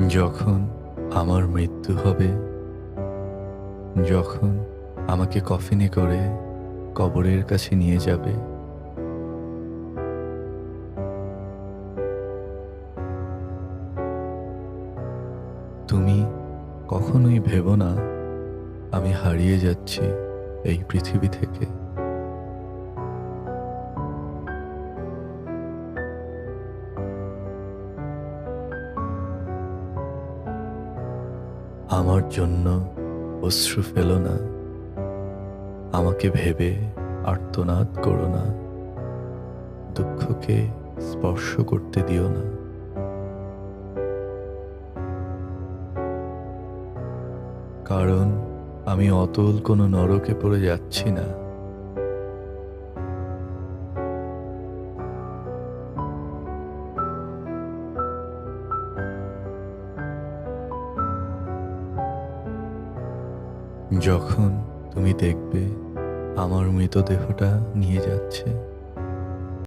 যখন আমার মৃত্যু হবে, যখন আমাকে কফিনে করে কবরের কাছে নিয়ে যাবে, তুমি কখনোই ভেবো না আমি হারিয়ে যাচ্ছি এই পৃথিবী থেকে। আমার জন্য অশ্রু ফেলো না, আমাকে ভেবে আর্তনাদ করো না, দুঃখকে স্পর্শ করতে দিও না। কারণ আমি অতল কোনো নরকে পড়ে যাচ্ছি না। যখন তুমি দেখবে আমার মৃতদেহটা নিয়ে যাচ্ছে,